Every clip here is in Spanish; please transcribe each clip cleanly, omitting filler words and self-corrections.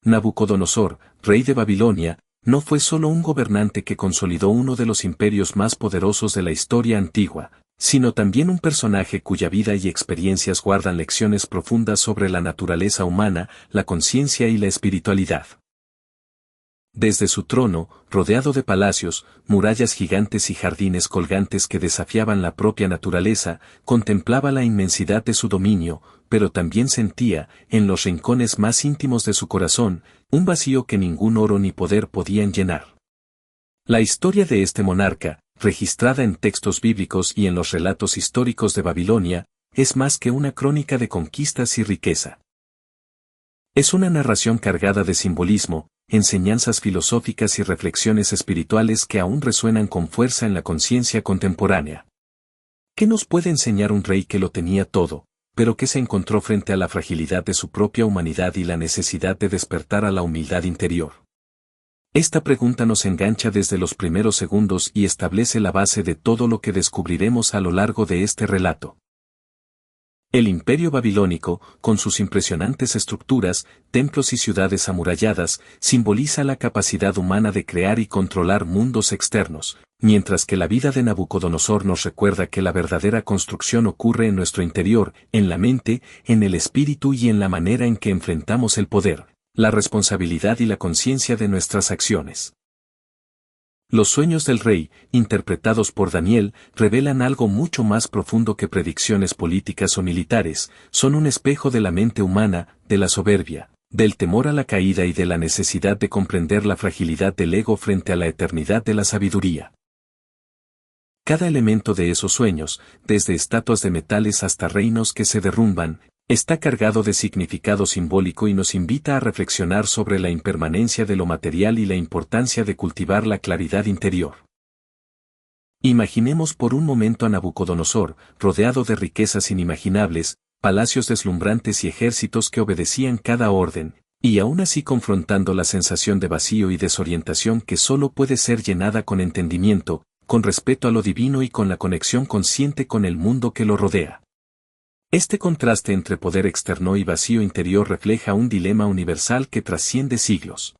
Nabucodonosor, rey de Babilonia, no fue solo un gobernante que consolidó uno de los imperios más poderosos de la historia antigua, sino también un personaje cuya vida y experiencias guardan lecciones profundas sobre la naturaleza humana, la conciencia y la espiritualidad. Desde su trono, rodeado de palacios, murallas gigantes y jardines colgantes que desafiaban la propia naturaleza, contemplaba la inmensidad de su dominio, pero también sentía, en los rincones más íntimos de su corazón, un vacío que ningún oro ni poder podían llenar. La historia de este monarca, registrada en textos bíblicos y en los relatos históricos de Babilonia, es más que una crónica de conquistas y riqueza. Es una narración cargada de simbolismo, enseñanzas filosóficas y reflexiones espirituales que aún resuenan con fuerza en la conciencia contemporánea. ¿Qué nos puede enseñar un rey que lo tenía todo, pero que se encontró frente a la fragilidad de su propia humanidad y la necesidad de despertar a la humildad interior? Esta pregunta nos engancha desde los primeros segundos y establece la base de todo lo que descubriremos a lo largo de este relato. El imperio babilónico, con sus impresionantes estructuras, templos y ciudades amuralladas, simboliza la capacidad humana de crear y controlar mundos externos, mientras que la vida de Nabucodonosor nos recuerda que la verdadera construcción ocurre en nuestro interior, en la mente, en el espíritu y en la manera en que enfrentamos el poder, la responsabilidad y la conciencia de nuestras acciones. Los sueños del rey, interpretados por Daniel, revelan algo mucho más profundo que predicciones políticas o militares, son un espejo de la mente humana, de la soberbia, del temor a la caída y de la necesidad de comprender la fragilidad del ego frente a la eternidad de la sabiduría. Cada elemento de esos sueños, desde estatuas de metales hasta reinos que se derrumban, está cargado de significado simbólico y nos invita a reflexionar sobre la impermanencia de lo material y la importancia de cultivar la claridad interior. Imaginemos por un momento a Nabucodonosor, rodeado de riquezas inimaginables, palacios deslumbrantes y ejércitos que obedecían cada orden, y aún así confrontando la sensación de vacío y desorientación que solo puede ser llenada con entendimiento, con respeto a lo divino y con la conexión consciente con el mundo que lo rodea. Este contraste entre poder externo y vacío interior refleja un dilema universal que trasciende siglos.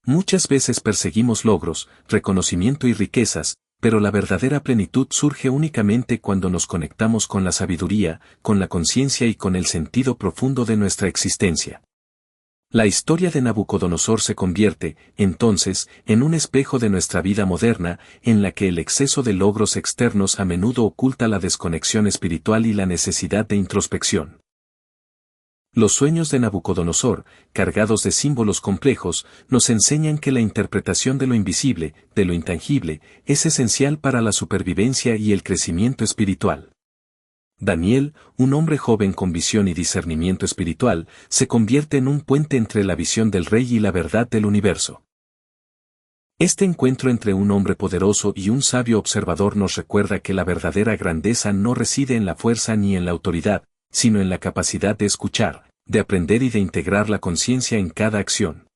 Muchas veces perseguimos logros, reconocimiento y riquezas, pero la verdadera plenitud surge únicamente cuando nos conectamos con la sabiduría, con la conciencia y con el sentido profundo de nuestra existencia. La historia de Nabucodonosor se convierte, entonces, en un espejo de nuestra vida moderna, en la que el exceso de logros externos a menudo oculta la desconexión espiritual y la necesidad de introspección. Los sueños de Nabucodonosor, cargados de símbolos complejos, nos enseñan que la interpretación de lo invisible, de lo intangible, es esencial para la supervivencia y el crecimiento espiritual. Daniel, un hombre joven con visión y discernimiento espiritual, se convierte en un puente entre la visión del rey y la verdad del universo. Este encuentro entre un hombre poderoso y un sabio observador nos recuerda que la verdadera grandeza no reside en la fuerza ni en la autoridad, sino en la capacidad de escuchar, de aprender y de integrar la conciencia en cada acción.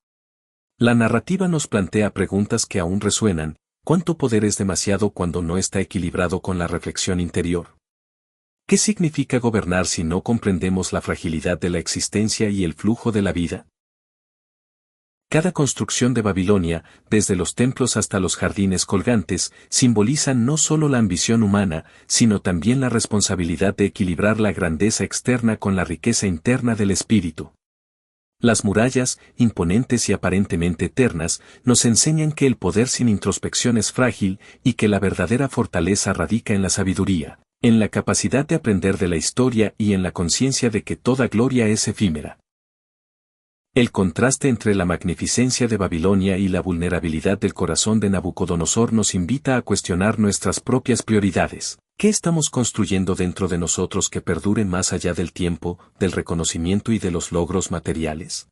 La narrativa nos plantea preguntas que aún resuenan: ¿cuánto poder es demasiado cuando no está equilibrado con la reflexión interior? ¿Qué significa gobernar si no comprendemos la fragilidad de la existencia y el flujo de la vida? Cada construcción de Babilonia, desde los templos hasta los jardines colgantes, simbolizan no solo la ambición humana, sino también la responsabilidad de equilibrar la grandeza externa con la riqueza interna del espíritu. Las murallas, imponentes y aparentemente eternas, nos enseñan que el poder sin introspección es frágil y que la verdadera fortaleza radica en la sabiduría, en la capacidad de aprender de la historia y en la conciencia de que toda gloria es efímera. El contraste entre la magnificencia de Babilonia y la vulnerabilidad del corazón de Nabucodonosor nos invita a cuestionar nuestras propias prioridades. ¿Qué estamos construyendo dentro de nosotros que perdure más allá del tiempo, del reconocimiento y de los logros materiales?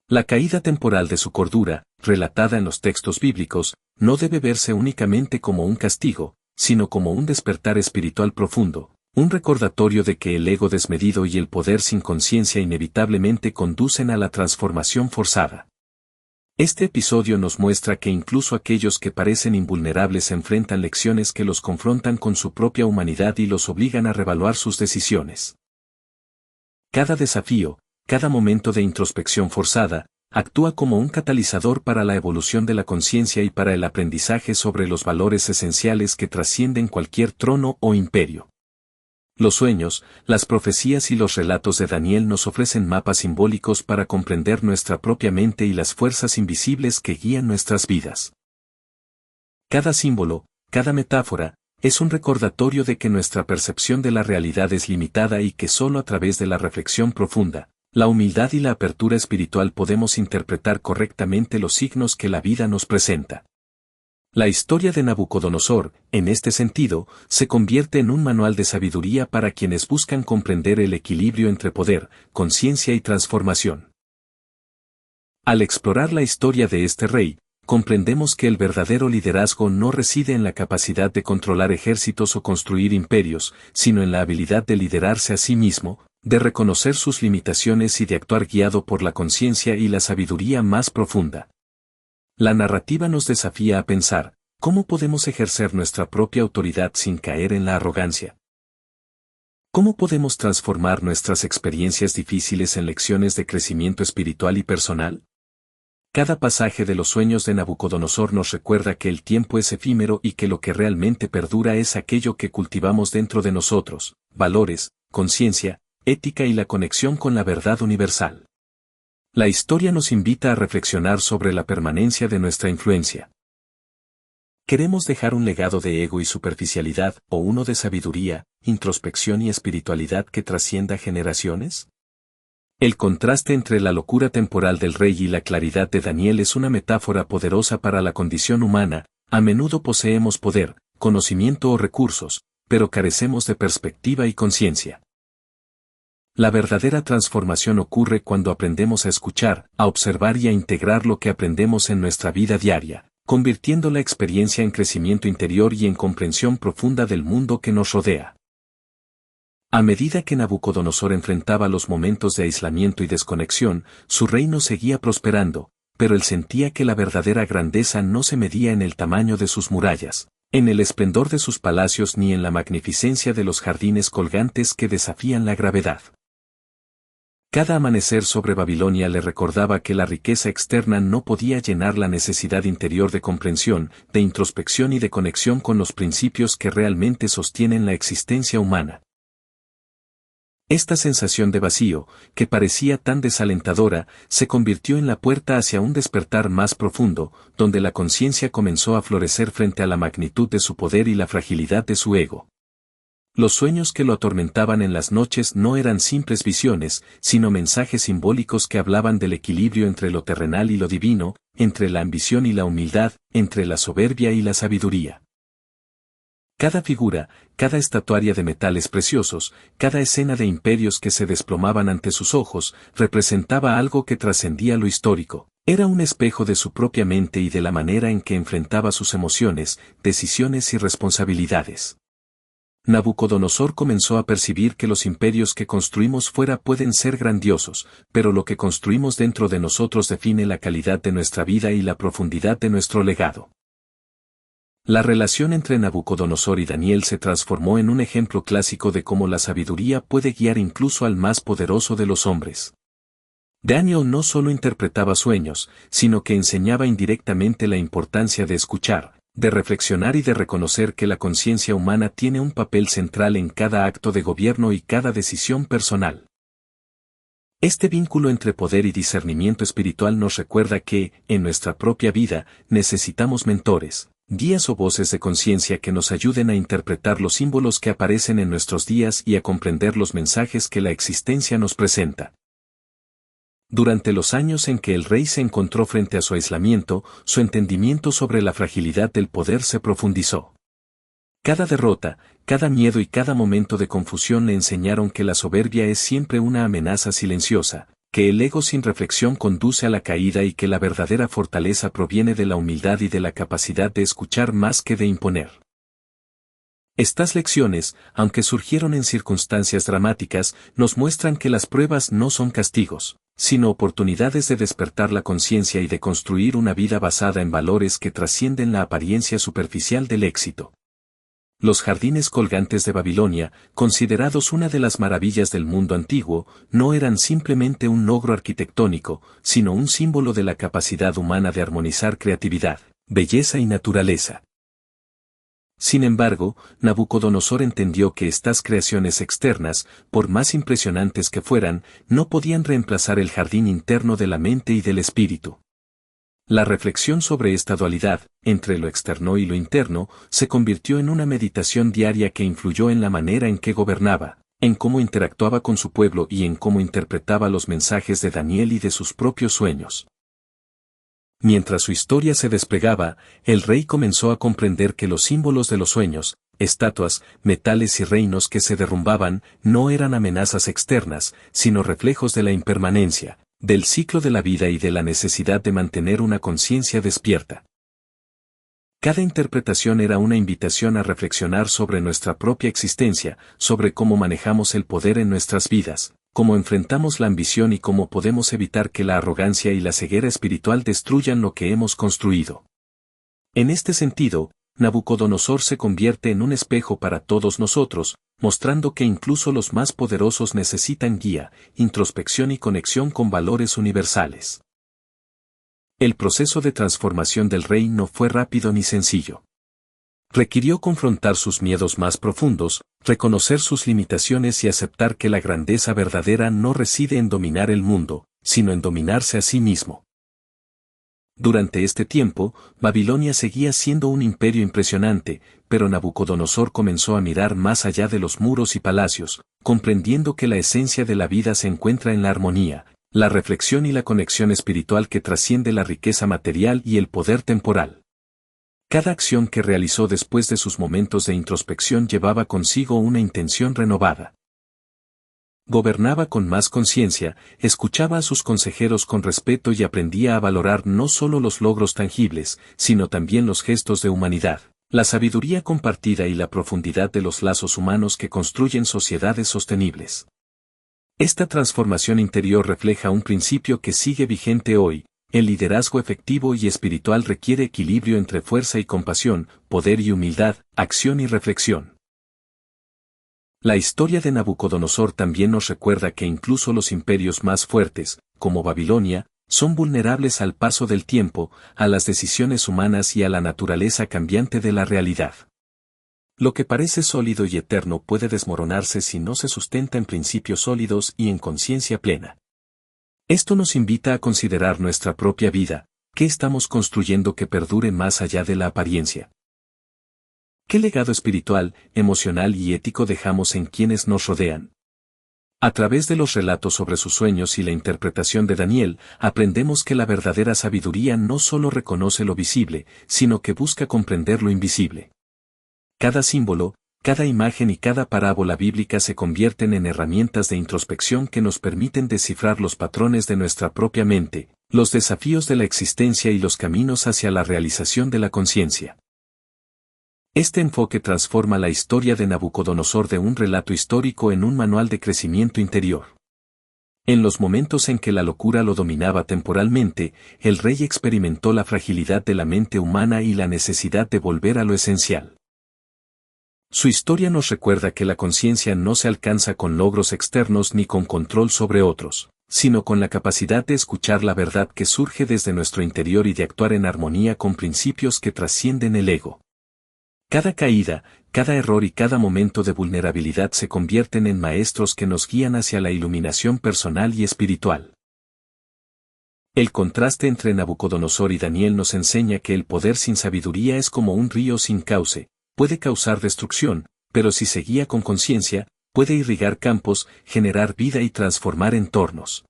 La caída temporal de su cordura, relatada en los textos bíblicos, no debe verse únicamente como un castigo, sino como un despertar espiritual profundo, un recordatorio de que el ego desmedido y el poder sin conciencia inevitablemente conducen a la transformación forzada. Este episodio nos muestra que incluso aquellos que parecen invulnerables enfrentan lecciones que los confrontan con su propia humanidad y los obligan a revaluar sus decisiones. Cada desafío, cada momento de introspección forzada, actúa como un catalizador para la evolución de la conciencia y para el aprendizaje sobre los valores esenciales que trascienden cualquier trono o imperio. Los sueños, las profecías y los relatos de Daniel nos ofrecen mapas simbólicos para comprender nuestra propia mente y las fuerzas invisibles que guían nuestras vidas. Cada símbolo, cada metáfora, es un recordatorio de que nuestra percepción de la realidad es limitada y que solo a través de la reflexión profunda, la humildad y la apertura espiritual podemos interpretar correctamente los signos que la vida nos presenta. La historia de Nabucodonosor, en este sentido, se convierte en un manual de sabiduría para quienes buscan comprender el equilibrio entre poder, conciencia y transformación. Al explorar la historia de este rey, comprendemos que el verdadero liderazgo no reside en la capacidad de controlar ejércitos o construir imperios, sino en la habilidad de liderarse a sí mismo, de reconocer sus limitaciones y de actuar guiado por la conciencia y la sabiduría más profunda. La narrativa nos desafía a pensar, ¿cómo podemos ejercer nuestra propia autoridad sin caer en la arrogancia? ¿Cómo podemos transformar nuestras experiencias difíciles en lecciones de crecimiento espiritual y personal? Cada pasaje de los sueños de Nabucodonosor nos recuerda que el tiempo es efímero y que lo que realmente perdura es aquello que cultivamos dentro de nosotros, valores, conciencia, ética y la conexión con la verdad universal. La historia nos invita a reflexionar sobre la permanencia de nuestra influencia. ¿Queremos dejar un legado de ego y superficialidad o uno de sabiduría, introspección y espiritualidad que trascienda generaciones? El contraste entre la locura temporal del rey y la claridad de Daniel es una metáfora poderosa para la condición humana. A menudo poseemos poder, conocimiento o recursos, pero carecemos de perspectiva y conciencia. La verdadera transformación ocurre cuando aprendemos a escuchar, a observar y a integrar lo que aprendemos en nuestra vida diaria, convirtiendo la experiencia en crecimiento interior y en comprensión profunda del mundo que nos rodea. A medida que Nabucodonosor enfrentaba los momentos de aislamiento y desconexión, su reino seguía prosperando, pero él sentía que la verdadera grandeza no se medía en el tamaño de sus murallas, en el esplendor de sus palacios ni en la magnificencia de los jardines colgantes que desafían la gravedad. Cada amanecer sobre Babilonia le recordaba que la riqueza externa no podía llenar la necesidad interior de comprensión, de introspección y de conexión con los principios que realmente sostienen la existencia humana. Esta sensación de vacío, que parecía tan desalentadora, se convirtió en la puerta hacia un despertar más profundo, donde la conciencia comenzó a florecer frente a la magnitud de su poder y la fragilidad de su ego. Los sueños que lo atormentaban en las noches no eran simples visiones, sino mensajes simbólicos que hablaban del equilibrio entre lo terrenal y lo divino, entre la ambición y la humildad, entre la soberbia y la sabiduría. Cada figura, cada estatuaria de metales preciosos, cada escena de imperios que se desplomaban ante sus ojos, representaba algo que trascendía lo histórico. Era un espejo de su propia mente y de la manera en que enfrentaba sus emociones, decisiones y responsabilidades. Nabucodonosor comenzó a percibir que los imperios que construimos fuera pueden ser grandiosos, pero lo que construimos dentro de nosotros define la calidad de nuestra vida y la profundidad de nuestro legado. La relación entre Nabucodonosor y Daniel se transformó en un ejemplo clásico de cómo la sabiduría puede guiar incluso al más poderoso de los hombres. Daniel no solo interpretaba sueños, sino que enseñaba indirectamente la importancia de escuchar, de reflexionar y de reconocer que la conciencia humana tiene un papel central en cada acto de gobierno y cada decisión personal. Este vínculo entre poder y discernimiento espiritual nos recuerda que, en nuestra propia vida, necesitamos mentores, guías o voces de conciencia que nos ayuden a interpretar los símbolos que aparecen en nuestros días y a comprender los mensajes que la existencia nos presenta. Durante los años en que el rey se encontró frente a su aislamiento, su entendimiento sobre la fragilidad del poder se profundizó. Cada derrota, cada miedo y cada momento de confusión le enseñaron que la soberbia es siempre una amenaza silenciosa, que el ego sin reflexión conduce a la caída y que la verdadera fortaleza proviene de la humildad y de la capacidad de escuchar más que de imponer. Estas lecciones, aunque surgieron en circunstancias dramáticas, nos muestran que las pruebas no son castigos, sino oportunidades de despertar la conciencia y de construir una vida basada en valores que trascienden la apariencia superficial del éxito. Los jardines colgantes de Babilonia, considerados una de las maravillas del mundo antiguo, no eran simplemente un logro arquitectónico, sino un símbolo de la capacidad humana de armonizar creatividad, belleza y naturaleza. Sin embargo, Nabucodonosor entendió que estas creaciones externas, por más impresionantes que fueran, no podían reemplazar el jardín interno de la mente y del espíritu. La reflexión sobre esta dualidad, entre lo externo y lo interno, se convirtió en una meditación diaria que influyó en la manera en que gobernaba, en cómo interactuaba con su pueblo y en cómo interpretaba los mensajes de Daniel y de sus propios sueños. Mientras su historia se desplegaba, el rey comenzó a comprender que los símbolos de los sueños, estatuas, metales y reinos que se derrumbaban, no eran amenazas externas, sino reflejos de la impermanencia, del ciclo de la vida y de la necesidad de mantener una conciencia despierta. Cada interpretación era una invitación a reflexionar sobre nuestra propia existencia, sobre cómo manejamos el poder en nuestras vidas, cómo enfrentamos la ambición y cómo podemos evitar que la arrogancia y la ceguera espiritual destruyan lo que hemos construido. En este sentido, Nabucodonosor se convierte en un espejo para todos nosotros, mostrando que incluso los más poderosos necesitan guía, introspección y conexión con valores universales. El proceso de transformación del rey no fue rápido ni sencillo. Requirió confrontar sus miedos más profundos, reconocer sus limitaciones y aceptar que la grandeza verdadera no reside en dominar el mundo, sino en dominarse a sí mismo. Durante este tiempo, Babilonia seguía siendo un imperio impresionante, pero Nabucodonosor comenzó a mirar más allá de los muros y palacios, comprendiendo que la esencia de la vida se encuentra en la armonía, la reflexión y la conexión espiritual que trasciende la riqueza material y el poder temporal. Cada acción que realizó después de sus momentos de introspección llevaba consigo una intención renovada. Gobernaba con más conciencia, escuchaba a sus consejeros con respeto y aprendía a valorar no solo los logros tangibles, sino también los gestos de humanidad, la sabiduría compartida y la profundidad de los lazos humanos que construyen sociedades sostenibles. Esta transformación interior refleja un principio que sigue vigente hoy: el liderazgo efectivo y espiritual requiere equilibrio entre fuerza y compasión, poder y humildad, acción y reflexión. La historia de Nabucodonosor también nos recuerda que incluso los imperios más fuertes, como Babilonia, son vulnerables al paso del tiempo, a las decisiones humanas y a la naturaleza cambiante de la realidad. Lo que parece sólido y eterno puede desmoronarse si no se sustenta en principios sólidos y en conciencia plena. Esto nos invita a considerar nuestra propia vida, ¿qué estamos construyendo que perdure más allá de la apariencia? ¿Qué legado espiritual, emocional y ético dejamos en quienes nos rodean? A través de los relatos sobre sus sueños y la interpretación de Daniel, aprendemos que la verdadera sabiduría no solo reconoce lo visible, sino que busca comprender lo invisible. Cada símbolo, cada imagen y cada parábola bíblica se convierten en herramientas de introspección que nos permiten descifrar los patrones de nuestra propia mente, los desafíos de la existencia y los caminos hacia la realización de la conciencia. Este enfoque transforma la historia de Nabucodonosor de un relato histórico en un manual de crecimiento interior. En los momentos en que la locura lo dominaba temporalmente, el rey experimentó la fragilidad de la mente humana y la necesidad de volver a lo esencial. Su historia nos recuerda que la conciencia no se alcanza con logros externos ni con control sobre otros, sino con la capacidad de escuchar la verdad que surge desde nuestro interior y de actuar en armonía con principios que trascienden el ego. Cada caída, cada error y cada momento de vulnerabilidad se convierten en maestros que nos guían hacia la iluminación personal y espiritual. El contraste entre Nabucodonosor y Daniel nos enseña que el poder sin sabiduría es como un río sin cauce, puede causar destrucción, pero si se guía con conciencia, puede irrigar campos, generar vida y transformar entornos.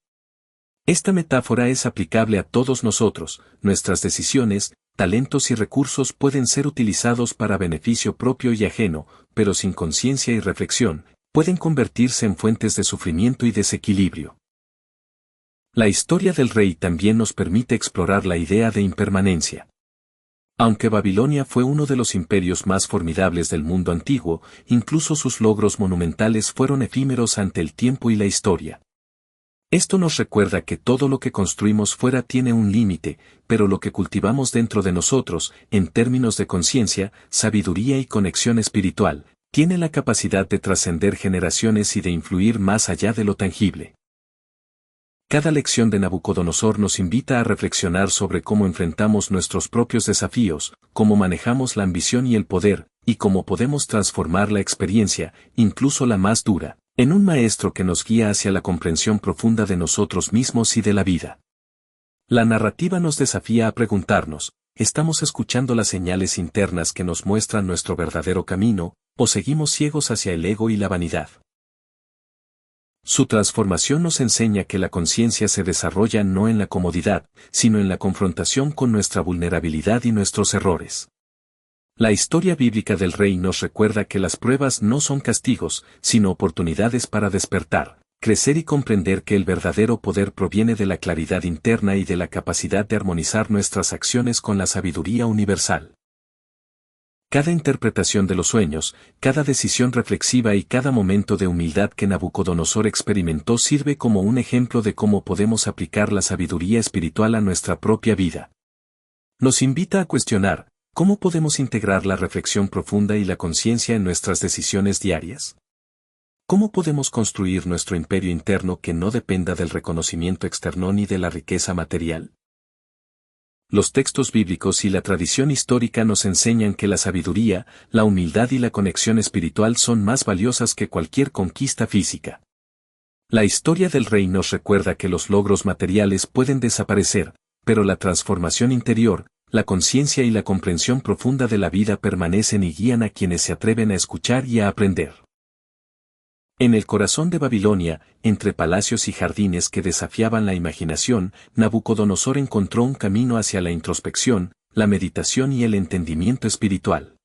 Esta metáfora es aplicable a todos nosotros. Nuestras decisiones, talentos y recursos pueden ser utilizados para beneficio propio y ajeno, pero sin conciencia y reflexión, pueden convertirse en fuentes de sufrimiento y desequilibrio. La historia del rey también nos permite explorar la idea de impermanencia. Aunque Babilonia fue uno de los imperios más formidables del mundo antiguo, incluso sus logros monumentales fueron efímeros ante el tiempo y la historia. Esto nos recuerda que todo lo que construimos fuera tiene un límite, pero lo que cultivamos dentro de nosotros, en términos de conciencia, sabiduría y conexión espiritual, tiene la capacidad de trascender generaciones y de influir más allá de lo tangible. Cada lección de Nabucodonosor nos invita a reflexionar sobre cómo enfrentamos nuestros propios desafíos, cómo manejamos la ambición y el poder, y cómo podemos transformar la experiencia, incluso la más dura, en un maestro que nos guía hacia la comprensión profunda de nosotros mismos y de la vida. La narrativa nos desafía a preguntarnos, ¿estamos escuchando las señales internas que nos muestran nuestro verdadero camino, o seguimos ciegos hacia el ego y la vanidad? Su transformación nos enseña que la conciencia se desarrolla no en la comodidad, sino en la confrontación con nuestra vulnerabilidad y nuestros errores. La historia bíblica del rey nos recuerda que las pruebas no son castigos, sino oportunidades para despertar, crecer y comprender que el verdadero poder proviene de la claridad interna y de la capacidad de armonizar nuestras acciones con la sabiduría universal. Cada interpretación de los sueños, cada decisión reflexiva y cada momento de humildad que Nabucodonosor experimentó sirve como un ejemplo de cómo podemos aplicar la sabiduría espiritual a nuestra propia vida. Nos invita a cuestionar, ¿cómo podemos integrar la reflexión profunda y la conciencia en nuestras decisiones diarias? ¿Cómo podemos construir nuestro imperio interno que no dependa del reconocimiento externo ni de la riqueza material? Los textos bíblicos y la tradición histórica nos enseñan que la sabiduría, la humildad y la conexión espiritual son más valiosas que cualquier conquista física. La historia del rey nos recuerda que los logros materiales pueden desaparecer, pero la transformación interior, la conciencia y la comprensión profunda de la vida permanecen y guían a quienes se atreven a escuchar y a aprender. En el corazón de Babilonia, entre palacios y jardines que desafiaban la imaginación, Nabucodonosor encontró un camino hacia la introspección, la meditación y el entendimiento espiritual.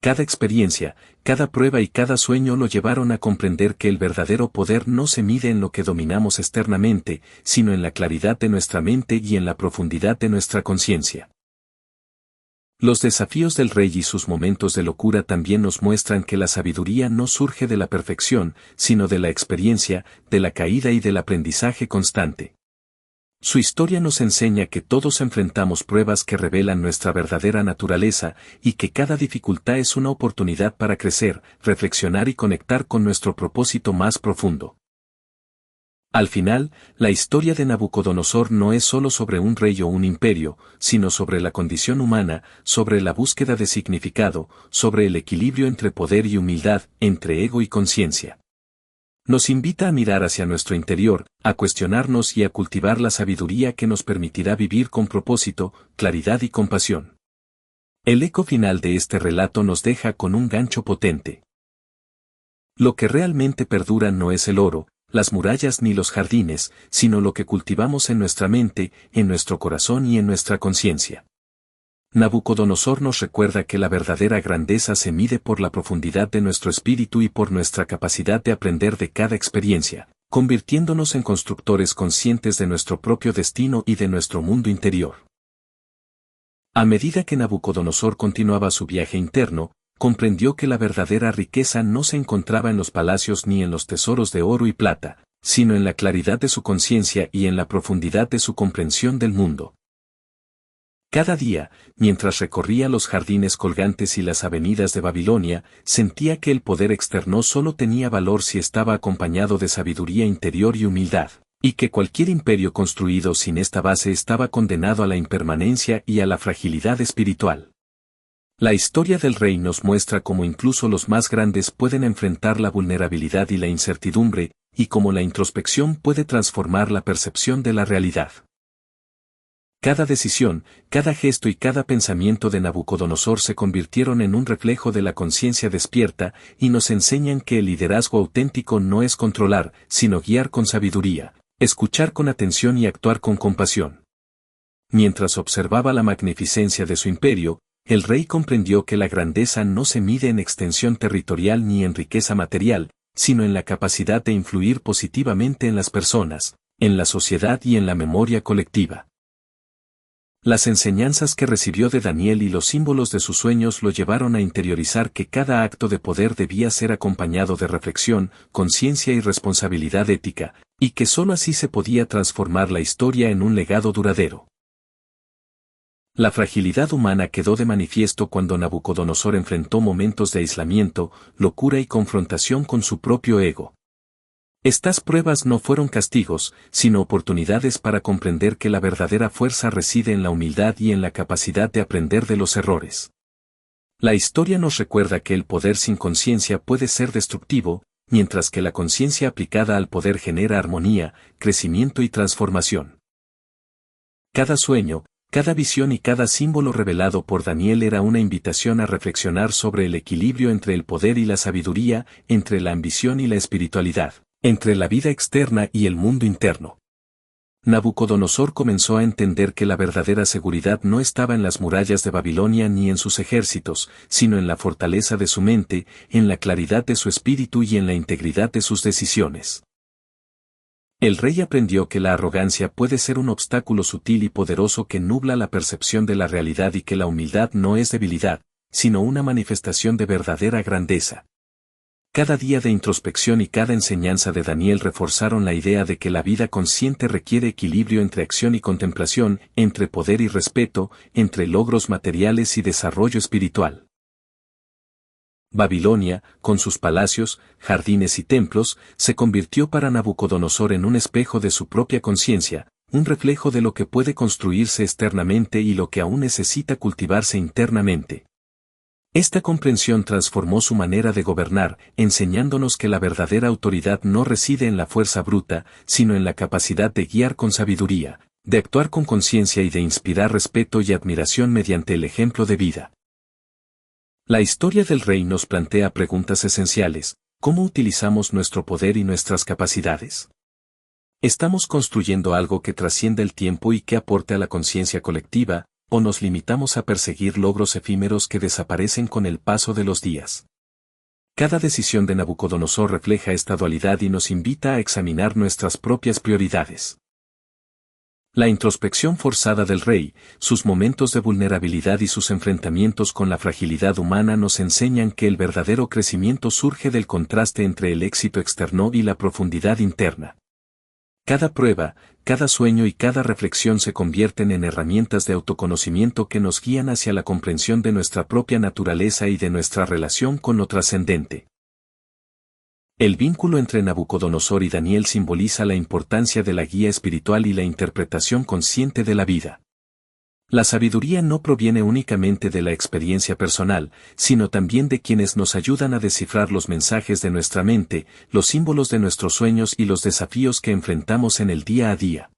Cada experiencia, cada prueba y cada sueño lo llevaron a comprender que el verdadero poder no se mide en lo que dominamos externamente, sino en la claridad de nuestra mente y en la profundidad de nuestra conciencia. Los desafíos del rey y sus momentos de locura también nos muestran que la sabiduría no surge de la perfección, sino de la experiencia, de la caída y del aprendizaje constante. Su historia nos enseña que todos enfrentamos pruebas que revelan nuestra verdadera naturaleza y que cada dificultad es una oportunidad para crecer, reflexionar y conectar con nuestro propósito más profundo. Al final, la historia de Nabucodonosor no es solo sobre un rey o un imperio, sino sobre la condición humana, sobre la búsqueda de significado, sobre el equilibrio entre poder y humildad, entre ego y conciencia. Nos invita a mirar hacia nuestro interior, a cuestionarnos y a cultivar la sabiduría que nos permitirá vivir con propósito, claridad y compasión. El eco final de este relato nos deja con un gancho potente. Lo que realmente perdura no es el oro, las murallas ni los jardines, sino lo que cultivamos en nuestra mente, en nuestro corazón y en nuestra conciencia. Nabucodonosor nos recuerda que la verdadera grandeza se mide por la profundidad de nuestro espíritu y por nuestra capacidad de aprender de cada experiencia, convirtiéndonos en constructores conscientes de nuestro propio destino y de nuestro mundo interior. A medida que Nabucodonosor continuaba su viaje interno, comprendió que la verdadera riqueza no se encontraba en los palacios ni en los tesoros de oro y plata, sino en la claridad de su conciencia y en la profundidad de su comprensión del mundo. Cada día, mientras recorría los jardines colgantes y las avenidas de Babilonia, sentía que el poder externo solo tenía valor si estaba acompañado de sabiduría interior y humildad, y que cualquier imperio construido sin esta base estaba condenado a la impermanencia y a la fragilidad espiritual. La historia del rey nos muestra cómo incluso los más grandes pueden enfrentar la vulnerabilidad y la incertidumbre, y cómo la introspección puede transformar la percepción de la realidad. Cada decisión, cada gesto y cada pensamiento de Nabucodonosor se convirtieron en un reflejo de la conciencia despierta y nos enseñan que el liderazgo auténtico no es controlar, sino guiar con sabiduría, escuchar con atención y actuar con compasión. Mientras observaba la magnificencia de su imperio, el rey comprendió que la grandeza no se mide en extensión territorial ni en riqueza material, sino en la capacidad de influir positivamente en las personas, en la sociedad y en la memoria colectiva. Las enseñanzas que recibió de Daniel y los símbolos de sus sueños lo llevaron a interiorizar que cada acto de poder debía ser acompañado de reflexión, conciencia y responsabilidad ética, y que sólo así se podía transformar la historia en un legado duradero. La fragilidad humana quedó de manifiesto cuando Nabucodonosor enfrentó momentos de aislamiento, locura y confrontación con su propio ego. Estas pruebas no fueron castigos, sino oportunidades para comprender que la verdadera fuerza reside en la humildad y en la capacidad de aprender de los errores. La historia nos recuerda que el poder sin conciencia puede ser destructivo, mientras que la conciencia aplicada al poder genera armonía, crecimiento y transformación. Cada sueño, cada visión y cada símbolo revelado por Daniel era una invitación a reflexionar sobre el equilibrio entre el poder y la sabiduría, entre la ambición y la espiritualidad, entre la vida externa y el mundo interno. Nabucodonosor comenzó a entender que la verdadera seguridad no estaba en las murallas de Babilonia ni en sus ejércitos, sino en la fortaleza de su mente, en la claridad de su espíritu y en la integridad de sus decisiones. El rey aprendió que la arrogancia puede ser un obstáculo sutil y poderoso que nubla la percepción de la realidad y que la humildad no es debilidad, sino una manifestación de verdadera grandeza. Cada día de introspección y cada enseñanza de Daniel reforzaron la idea de que la vida consciente requiere equilibrio entre acción y contemplación, entre poder y respeto, entre logros materiales y desarrollo espiritual. Babilonia, con sus palacios, jardines y templos, se convirtió para Nabucodonosor en un espejo de su propia conciencia, un reflejo de lo que puede construirse externamente y lo que aún necesita cultivarse internamente. Esta comprensión transformó su manera de gobernar, enseñándonos que la verdadera autoridad no reside en la fuerza bruta, sino en la capacidad de guiar con sabiduría, de actuar con conciencia y de inspirar respeto y admiración mediante el ejemplo de vida. La historia del rey nos plantea preguntas esenciales: ¿cómo utilizamos nuestro poder y nuestras capacidades? ¿Estamos construyendo algo que trascienda el tiempo y que aporte a la conciencia colectiva, o nos limitamos a perseguir logros efímeros que desaparecen con el paso de los días? Cada decisión de Nabucodonosor refleja esta dualidad y nos invita a examinar nuestras propias prioridades. La introspección forzada del rey, sus momentos de vulnerabilidad y sus enfrentamientos con la fragilidad humana nos enseñan que el verdadero crecimiento surge del contraste entre el éxito externo y la profundidad interna. Cada prueba, cada sueño y cada reflexión se convierten en herramientas de autoconocimiento que nos guían hacia la comprensión de nuestra propia naturaleza y de nuestra relación con lo trascendente. El vínculo entre Nabucodonosor y Daniel simboliza la importancia de la guía espiritual y la interpretación consciente de la vida. La sabiduría no proviene únicamente de la experiencia personal, sino también de quienes nos ayudan a descifrar los mensajes de nuestra mente, los símbolos de nuestros sueños y los desafíos que enfrentamos en el día a día.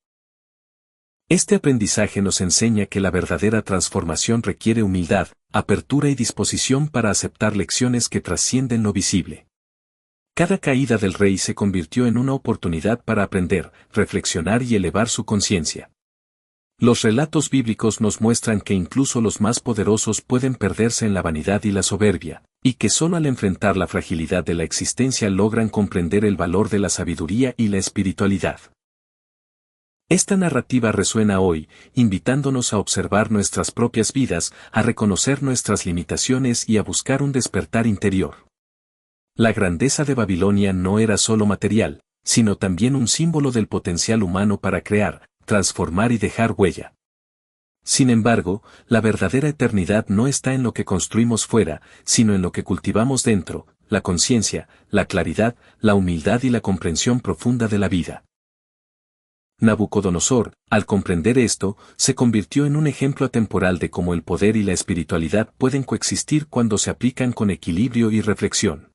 Este aprendizaje nos enseña que la verdadera transformación requiere humildad, apertura y disposición para aceptar lecciones que trascienden lo visible. Cada caída del rey se convirtió en una oportunidad para aprender, reflexionar y elevar su conciencia. Los relatos bíblicos nos muestran que incluso los más poderosos pueden perderse en la vanidad y la soberbia, y que solo al enfrentar la fragilidad de la existencia logran comprender el valor de la sabiduría y la espiritualidad. Esta narrativa resuena hoy, invitándonos a observar nuestras propias vidas, a reconocer nuestras limitaciones y a buscar un despertar interior. La grandeza de Babilonia no era solo material, sino también un símbolo del potencial humano para crear, transformar y dejar huella. Sin embargo, la verdadera eternidad no está en lo que construimos fuera, sino en lo que cultivamos dentro: la conciencia, la claridad, la humildad y la comprensión profunda de la vida. Nabucodonosor, al comprender esto, se convirtió en un ejemplo atemporal de cómo el poder y la espiritualidad pueden coexistir cuando se aplican con equilibrio y reflexión.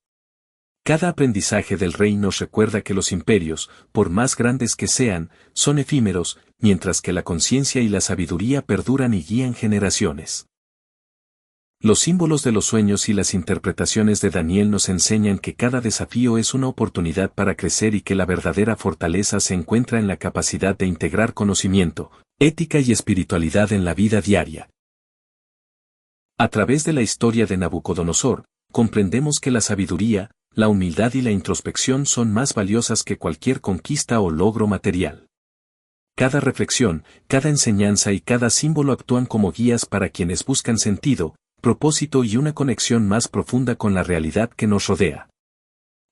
Cada aprendizaje del rey nos recuerda que los imperios, por más grandes que sean, son efímeros, mientras que la conciencia y la sabiduría perduran y guían generaciones. Los símbolos de los sueños y las interpretaciones de Daniel nos enseñan que cada desafío es una oportunidad para crecer y que la verdadera fortaleza se encuentra en la capacidad de integrar conocimiento, ética y espiritualidad en la vida diaria. A través de la historia de Nabucodonosor, comprendemos que la sabiduría, la humildad y la introspección son más valiosas que cualquier conquista o logro material. Cada reflexión, cada enseñanza y cada símbolo actúan como guías para quienes buscan sentido, propósito y una conexión más profunda con la realidad que nos rodea.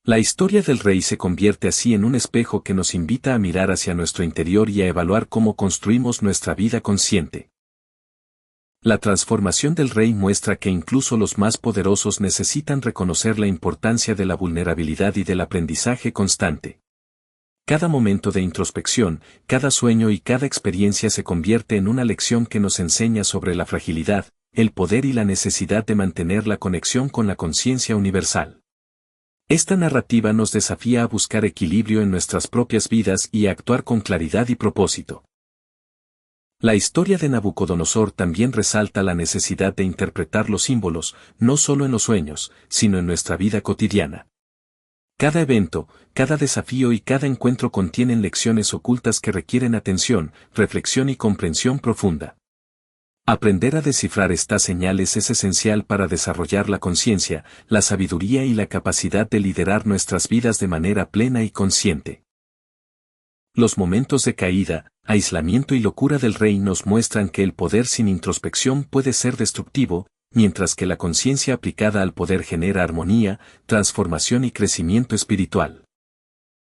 La historia del rey se convierte así en un espejo que nos invita a mirar hacia nuestro interior y a evaluar cómo construimos nuestra vida consciente. La transformación del rey muestra que incluso los más poderosos necesitan reconocer la importancia de la vulnerabilidad y del aprendizaje constante. Cada momento de introspección, cada sueño y cada experiencia se convierte en una lección que nos enseña sobre la fragilidad, el poder y la necesidad de mantener la conexión con la conciencia universal. Esta narrativa nos desafía a buscar equilibrio en nuestras propias vidas y a actuar con claridad y propósito. La historia de Nabucodonosor también resalta la necesidad de interpretar los símbolos, no solo en los sueños, sino en nuestra vida cotidiana. Cada evento, cada desafío y cada encuentro contienen lecciones ocultas que requieren atención, reflexión y comprensión profunda. Aprender a descifrar estas señales es esencial para desarrollar la conciencia, la sabiduría y la capacidad de liderar nuestras vidas de manera plena y consciente. Los momentos de caída, aislamiento y locura del rey nos muestran que el poder sin introspección puede ser destructivo, mientras que la conciencia aplicada al poder genera armonía, transformación y crecimiento espiritual.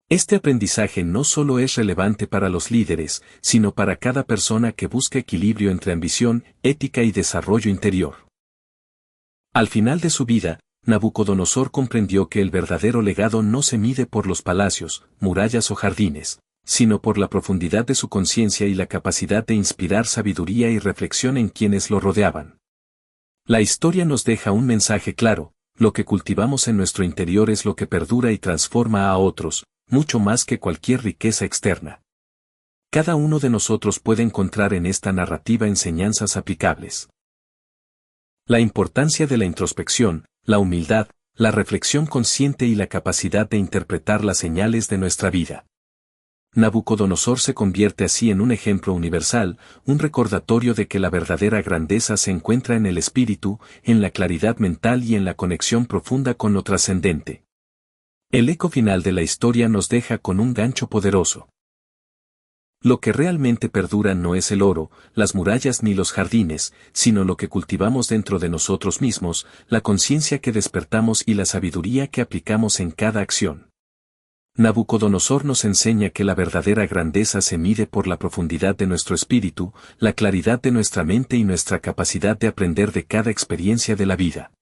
Este aprendizaje no solo es relevante para los líderes, sino para cada persona que busca equilibrio entre ambición, ética y desarrollo interior. Al final de su vida, Nabucodonosor comprendió que el verdadero legado no se mide por los palacios, murallas o jardines, sino por la profundidad de su conciencia y la capacidad de inspirar sabiduría y reflexión en quienes lo rodeaban. La historia nos deja un mensaje claro: lo que cultivamos en nuestro interior es lo que perdura y transforma a otros, mucho más que cualquier riqueza externa. Cada uno de nosotros puede encontrar en esta narrativa enseñanzas aplicables. La importancia de la introspección, la humildad, la reflexión consciente y la capacidad de interpretar las señales de nuestra vida. Nabucodonosor se convierte así en un ejemplo universal, un recordatorio de que la verdadera grandeza se encuentra en el espíritu, en la claridad mental y en la conexión profunda con lo trascendente. El eco final de la historia nos deja con un gancho poderoso. Lo que realmente perdura no es el oro, las murallas ni los jardines, sino lo que cultivamos dentro de nosotros mismos, la conciencia que despertamos y la sabiduría que aplicamos en cada acción. Nabucodonosor nos enseña que la verdadera grandeza se mide por la profundidad de nuestro espíritu, la claridad de nuestra mente y nuestra capacidad de aprender de cada experiencia de la vida.